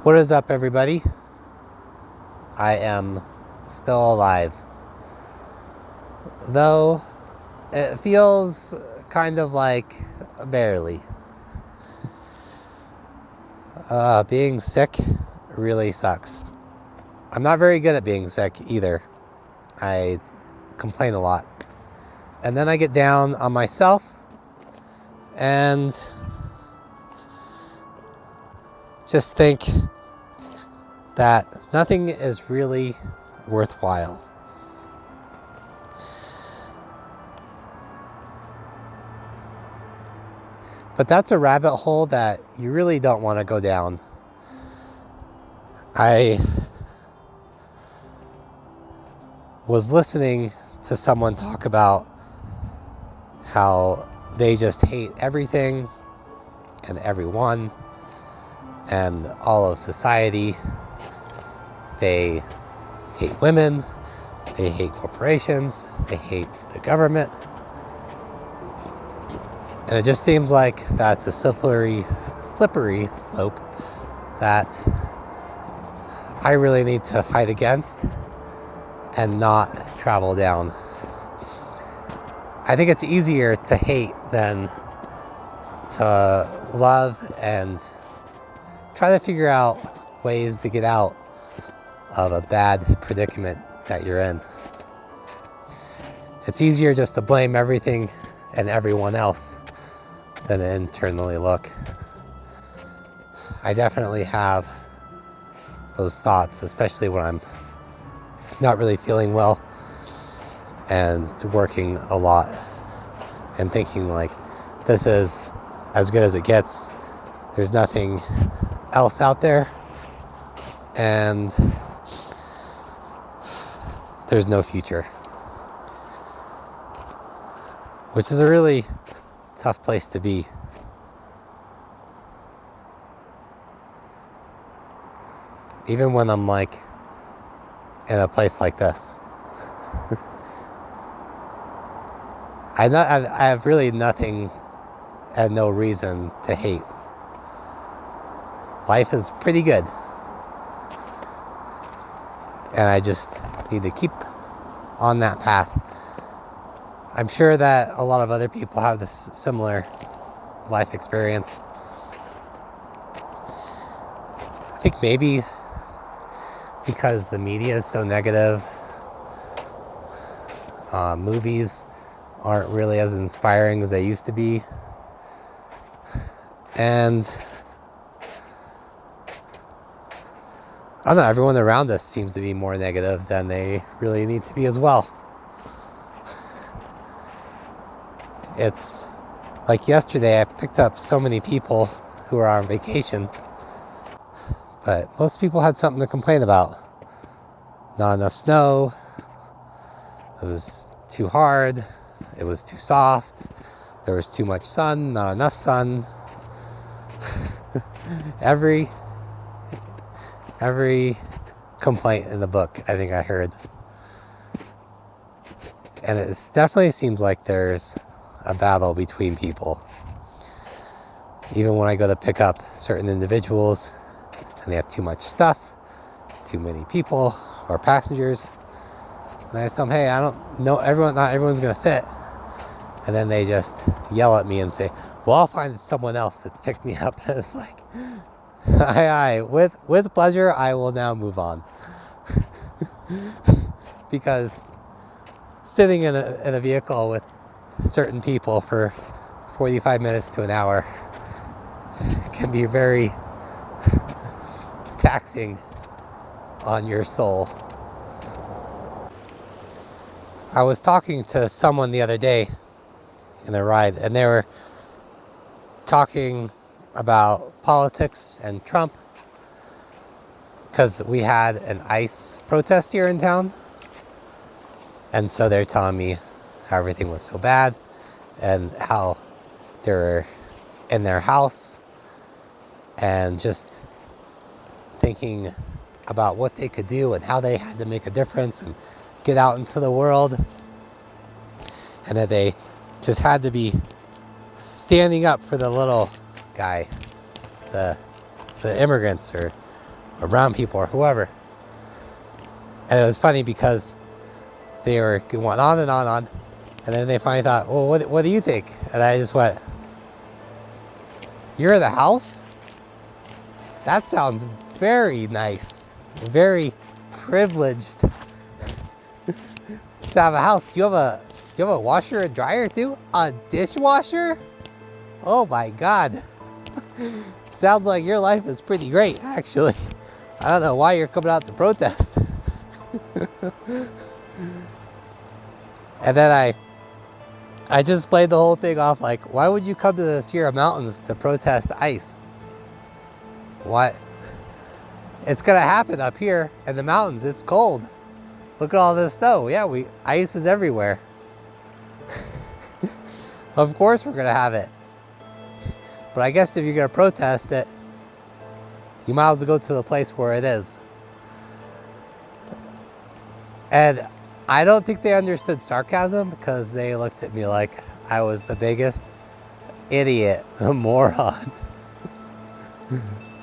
What is up, everybody? I am still alive. Though it feels kind of like barely. Being sick really sucks. I'm not very good at being sick either. I complain a lot. And then I get down on myself and just think that nothing is really worthwhile. But that's a rabbit hole that you really don't want to go down. I was listening to someone talk about how they just hate everything and everyone and all of society. They hate women, they hate corporations, they hate the government. And it just seems like that's a slippery slope that I really need to fight against and not travel down. I think it's easier to hate than to love and try to figure out ways to get out of a bad predicament that you're in. It's easier just to blame everything and everyone else than to internally look. I definitely have those thoughts, especially when I'm not really feeling well and working a lot and thinking like, this is as good as it gets. There's nothing else out there and there's no future, which is a really tough place to be. Even when I'm like in a place like this. I have really nothing and no reason to hate. Life is pretty good. And I just need to keep on that path. I'm sure that a lot of other people have this similar life experience. I think maybe because the media is so negative, movies aren't really as inspiring as they used to be. And I don't know, everyone around us seems to be more negative than they really need to be as well. It's like yesterday I picked up so many people who are on vacation, but most people had something to complain about. Not enough snow, it was too hard, it was too soft, there was too much sun, not enough sun. Every complaint in the book, I think I heard. And it definitely seems like there's a battle between people. Even when I go to pick up certain individuals and they have too much stuff, too many people or passengers, and I tell them, hey, I don't know, not everyone's gonna fit. And then they just yell at me and say, well, I'll find someone else that's picked me up. And it's like, aye, with pleasure, I will now move on. Because sitting in a vehicle with certain people for 45 minutes to an hour can be very taxing on your soul. I was talking to someone the other day in the ride, and they were talking about politics and Trump because we had an ICE protest here in town. And so they're telling me how everything was so bad and how they were in their house and just thinking about what they could do and how they had to make a difference and get out into the world, and that they just had to be standing up for the little guy, the immigrants or or brown people or whoever. And it was funny because they were going on and on and on. And then they finally thought, well, what do you think? And I just went, you're in the house? That sounds very nice. Very privileged to have a house. Do you have a washer and dryer too? A dishwasher? Oh my God. Sounds like your life is pretty great, actually. I don't know why you're coming out to protest. And then I just played the whole thing off like, why would you come to the Sierra Mountains to protest ice? What? It's gonna happen up here in the mountains. It's cold. Look at all this snow. Yeah, ice is everywhere. Of course we're gonna have it. But I guess if you're gonna protest it, you might as well go to the place where it is. And I don't think they understood sarcasm because they looked at me like I was the biggest idiot, a moron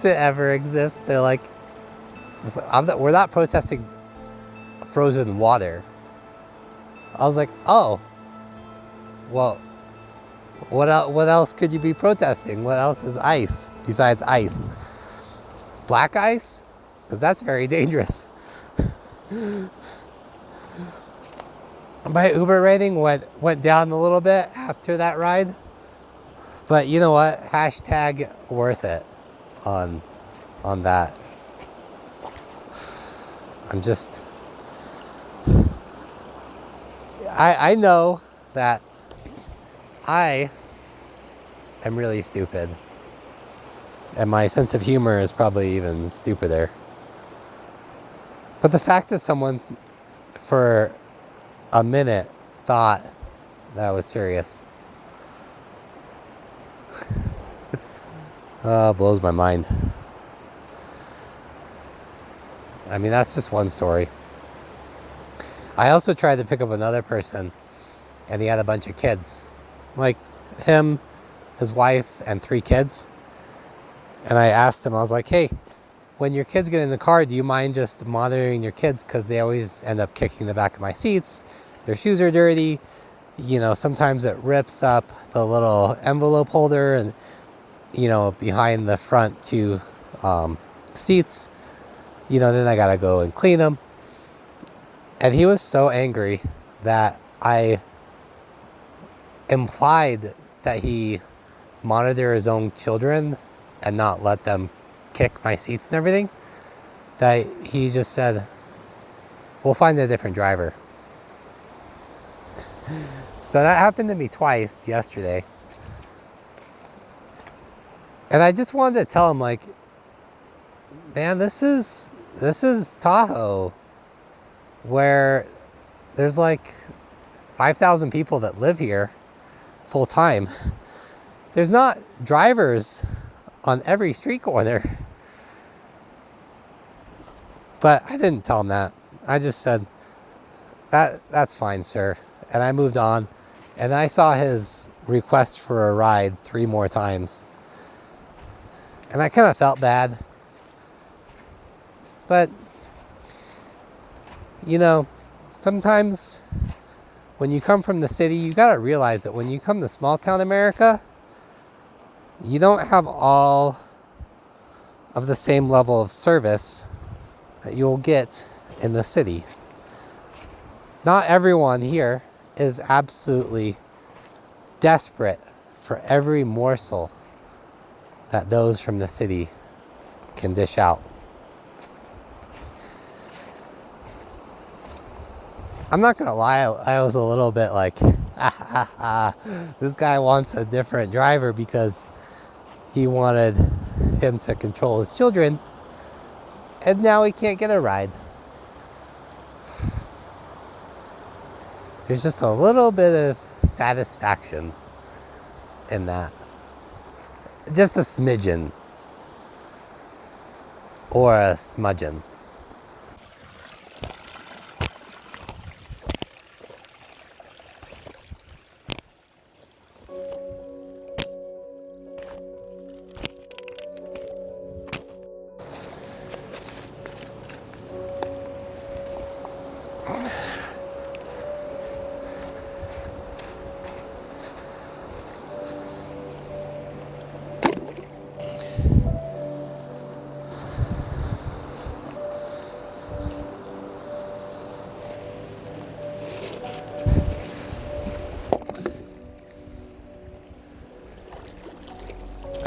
to ever exist. They're like, we're not protesting frozen water. I was like, oh, well, what else could you be protesting? What else is ice besides ice? Black ice? Because that's very dangerous. My Uber rating went down a little bit after that ride. But you know what? Hashtag worth it on that. I know that I am really stupid. And my sense of humor is probably even stupider. But the fact that someone for a minute thought that I was serious blows my mind. I mean, that's just one story. I also tried to pick up another person, and he had a bunch of kids. Like him, his wife, and 3 kids. And I asked him, I was like, hey, when your kids get in the car, do you mind just monitoring your kids? Because they always end up kicking the back of my seats. Their shoes are dirty. You know, sometimes it rips up the little envelope holder and, you know, behind the front 2 seats. You know, then I got to go and clean them. And he was so angry that I implied that he monitor his own children and not let them kick my seats and everything, that he just said, we'll find a different driver. So that happened to me twice yesterday. And I just wanted to tell him, like, man, this is Tahoe, where there's like 5,000 people that live here full time. There's not drivers on every street corner. But I didn't tell him that. I just said, that's fine, sir. And I moved on. And I saw his request for a ride 3 more times. And I kind of felt bad. But, you know, sometimes when you come from the city, you got to realize that when you come to small town America, you don't have all of the same level of service that you'll get in the city. Not everyone here is absolutely desperate for every morsel that those from the city can dish out. I'm not gonna lie, I was a little bit like, this guy wants a different driver because he wanted him to control his children, and now he can't get a ride. There's just a little bit of satisfaction in that. Just a smidgen. Or a smudgeon.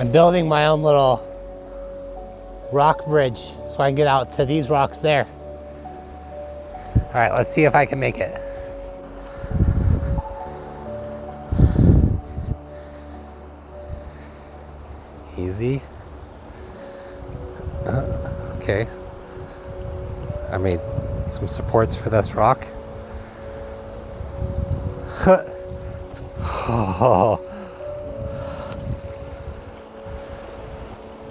I'm building my own little rock bridge so I can get out to these rocks there. All right, let's see if I can make it. Easy. Okay. I made some supports for this rock. Oh.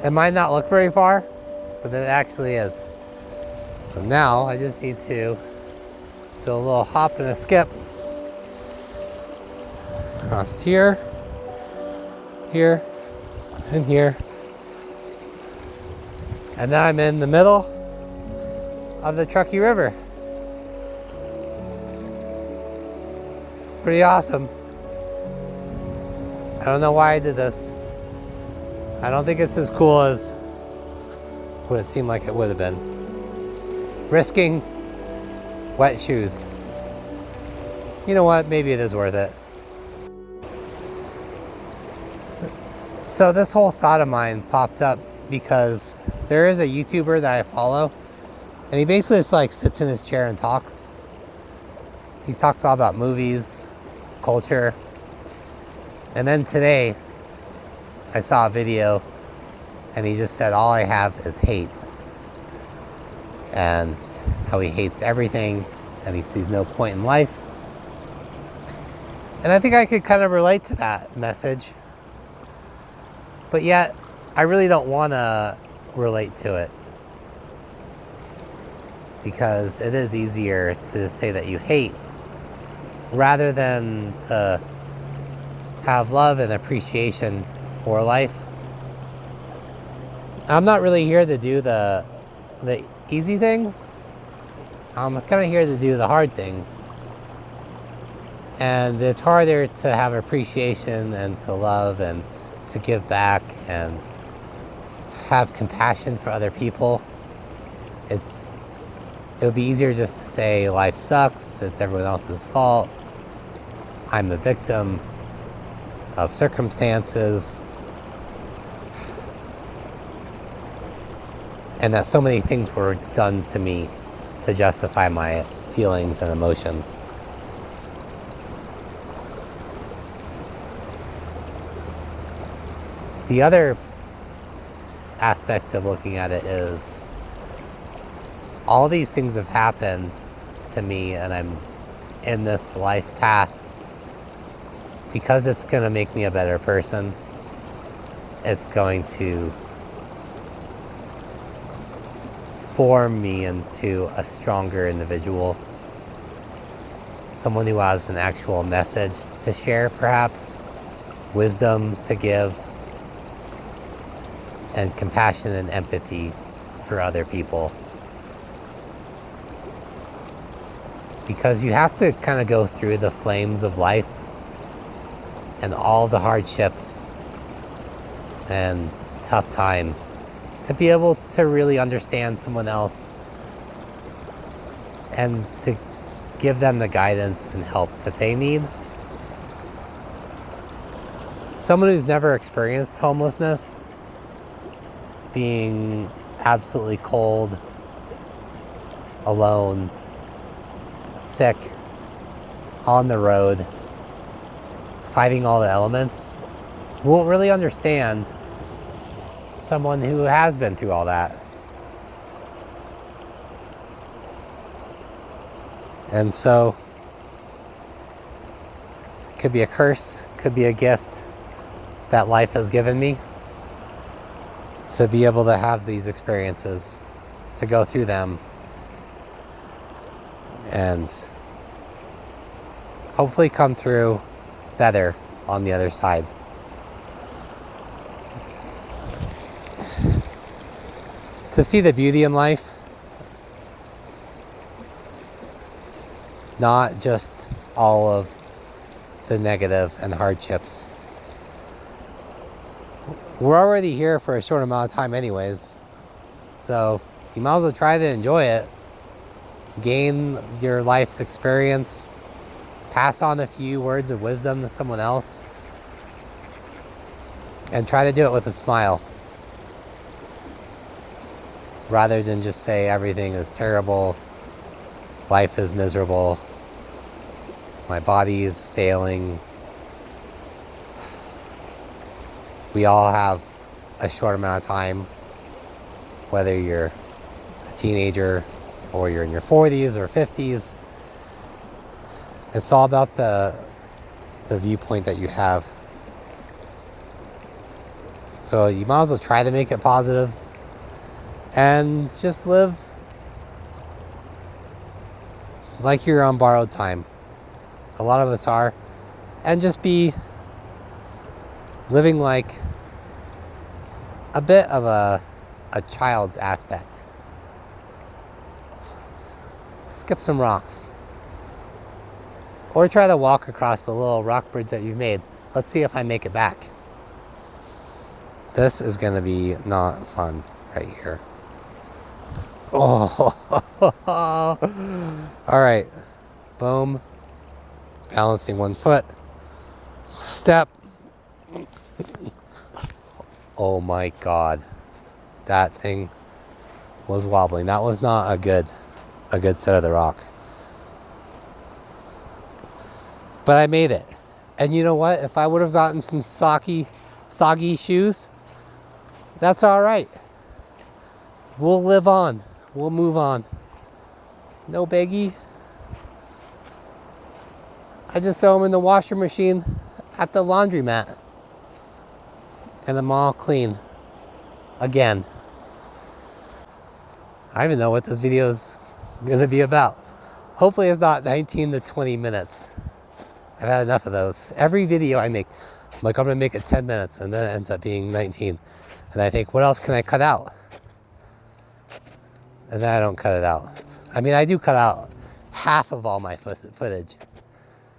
It might not look very far, but it actually is. So now I just need to do a little hop and a skip. Across here, here, and here. And now I'm in the middle of the Truckee River. Pretty awesome. I don't know why I did this. I don't think it's as cool as what it seemed like it would have been. Risking wet shoes. You know what? Maybe it is worth it. So this whole thought of mine popped up because there is a YouTuber that I follow, and he basically just like sits in his chair and talks. He talks all about movies, culture. And then today I saw a video and he just said all I have is hate, and how he hates everything and he sees no point in life. And I think I could kind of relate to that message, but yet I really don't want to relate to it, because it is easier to just say that you hate rather than to have love and appreciation for life. I'm not really here to do the easy things. I'm kind of here to do the hard things. And it's harder to have appreciation and to love and to give back and have compassion for other people. It would be easier just to say life sucks, it's everyone else's fault, I'm the victim of circumstances, and that so many things were done to me to justify my feelings and emotions. The other aspect of looking at it is all these things have happened to me, and I'm in this life path because it's going to make me a better person. It's going to form me into a stronger individual, someone who has an actual message to share, perhaps, wisdom to give, and compassion and empathy for other people. Because you have to kind of go through the flames of life and all the hardships and tough times to be able to really understand someone else and to give them the guidance and help that they need. Someone who's never experienced homelessness, being absolutely cold, alone, sick, on the road, fighting all the elements, won't really understand someone who has been through all that. And so, it could be a curse, could be a gift that life has given me to be able to have these experiences, to go through them, and hopefully come through better on the other side. To see the beauty in life, not just all of the negative and hardships. We're already here for a short amount of time anyways, so you might as well try to enjoy it, gain your life's experience, pass on a few words of wisdom to someone else, And try to do it with a smile, rather than just say everything is terrible, life is miserable, my body is failing. We all have a short amount of time, whether you're a teenager or you're in your 40s or 50s. It's all about the viewpoint that you have. So you might as well try to make it positive and just live like you're on borrowed time. A lot of us are. And just be living like a bit of a child's aspect. Skip some rocks. Or try to walk across the little rock bridge that you've made. Let's see if I make it back. This is going to be not fun right here. Oh, all right. Boom. Balancing one foot. Step. Oh my God. That thing was wobbling. That was not a good set of the rock. But I made it. And you know what? If I would have gotten some soggy shoes, that's all right. We'll live on. We'll move on. No biggie. I just throw them in the washer machine at the laundromat. And I'm all clean. Again. I don't even know what this video is going to be about. Hopefully it's not 19 to 20 minutes. I've had enough of those. Every video I make, I'm like, I'm going to make it 10 minutes, and then it ends up being 19. And I think, what else can I cut out? And then I don't cut it out. I mean, I do cut out half of all my footage,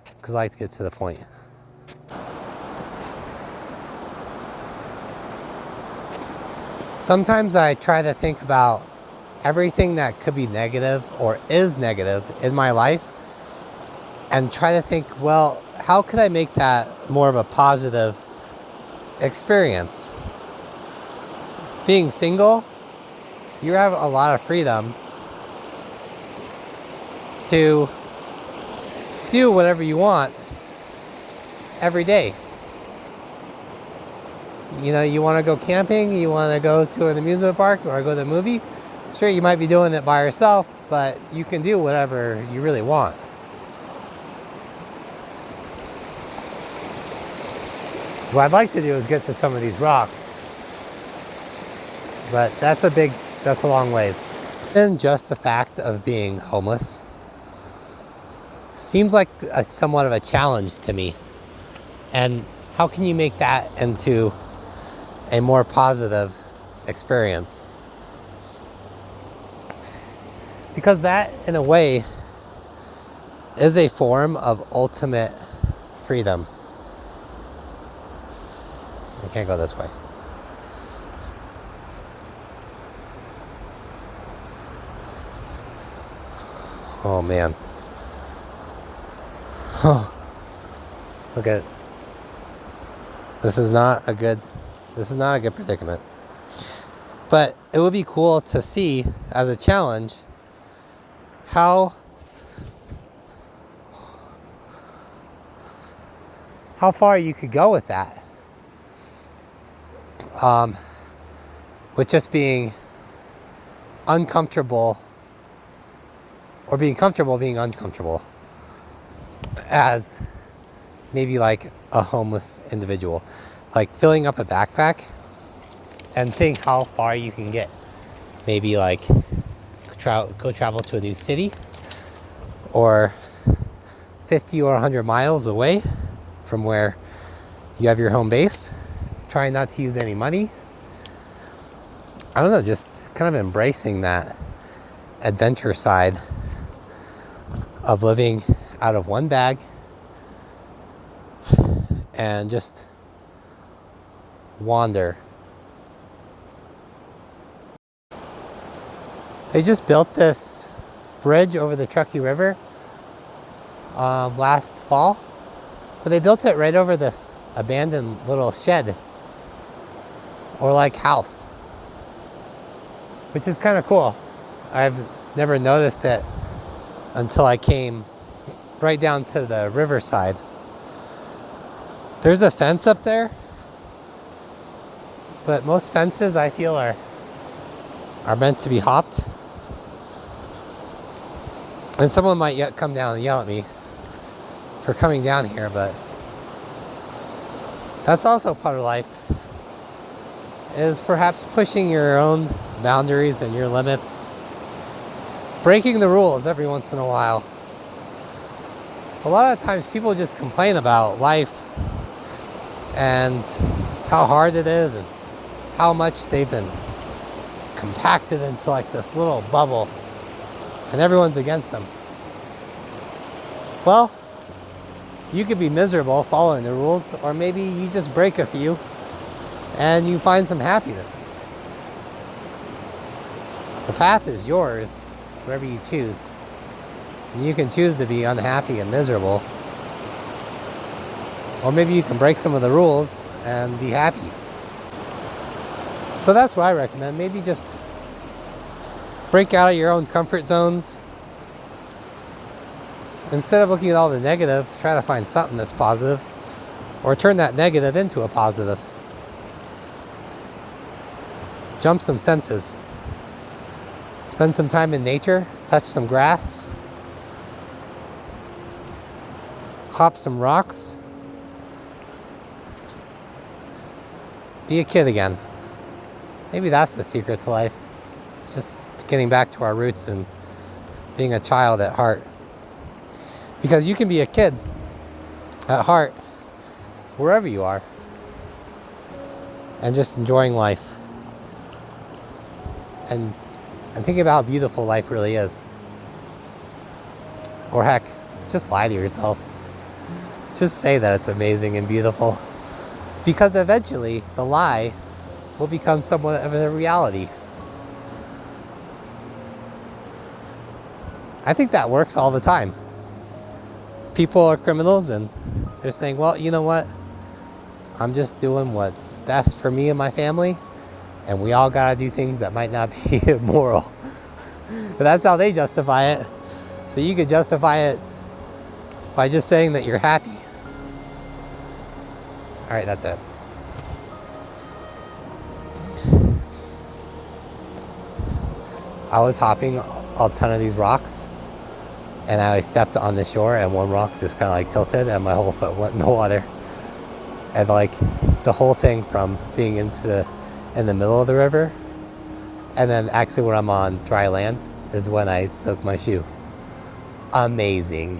because I like to get to the point. Sometimes I try to think about everything that could be negative or is negative in my life and try to think, well, how could I make that more of a positive experience? Being single, you have a lot of freedom to do whatever you want every day. You know, you want to go camping, you want to go to an amusement park or go to a movie. Sure, you might be doing it by yourself, but you can do whatever you really want. What I'd like to do is get to some of these rocks, but that's a long ways. And just the fact of being homeless seems like somewhat of a challenge to me. And how can you make that into a more positive experience? Because that, in a way, is a form of ultimate freedom. I can't go this way. Oh man. Oh, look at it. This is not a good predicament. But it would be cool to see as a challenge how far you could go with that. With just being uncomfortable or being comfortable being uncomfortable as maybe like a homeless individual, like filling up a backpack and seeing how far you can get. Maybe like go travel to a new city or 50 or 100 miles away from where you have your home base. Trying not to use any money. I don't know, just kind of embracing that adventure side of living out of one bag and just wander. They just built this bridge over the Truckee River last fall, but they built it right over this abandoned little shed. or like house, which is kind of cool. I've never noticed it until I came right down to the riverside. There's a fence up there, but most fences I feel are meant to be hopped. And someone might yet come down and yell at me for coming down here, but that's also part of life, is perhaps pushing your own boundaries and your limits, breaking the rules every once in a while. A lot of times people just complain about life and how hard it is and how much they've been compacted into like this little bubble and everyone's against them. Well, you could be miserable following the rules, or maybe you just break a few and you find some happiness. The path is yours, wherever you choose. You can choose to be unhappy and miserable, or maybe you can break some of the rules and be happy. So that's what I recommend. Maybe just break out of your own comfort zones. Instead of looking at all the negative, try to find something that's positive, or turn that negative into a positive. Jump some fences. Spend some time in nature, touch some grass, hop some rocks. Be a kid again. Maybe that's the secret to life. It's just getting back to our roots and being a child at heart. Because you can be a kid at heart wherever you are and just enjoying life. And think about how beautiful life really is. Or heck, just lie to yourself. Just say that it's amazing and beautiful. Because eventually, the lie will become somewhat of a reality. I think that works all the time. People are criminals and they're saying, well, you know what? I'm just doing what's best for me and my family. And we all gotta do things that might not be moral. But that's how they justify it. So you could justify it by just saying that you're happy. All right, that's it. I was hopping a ton of these rocks, and I stepped on the shore, and one rock just kind of like tilted, and my whole foot went in the water. And like the whole thing from being in the middle of the river, and then actually when I'm on dry land is when I soak my shoe. Amazing.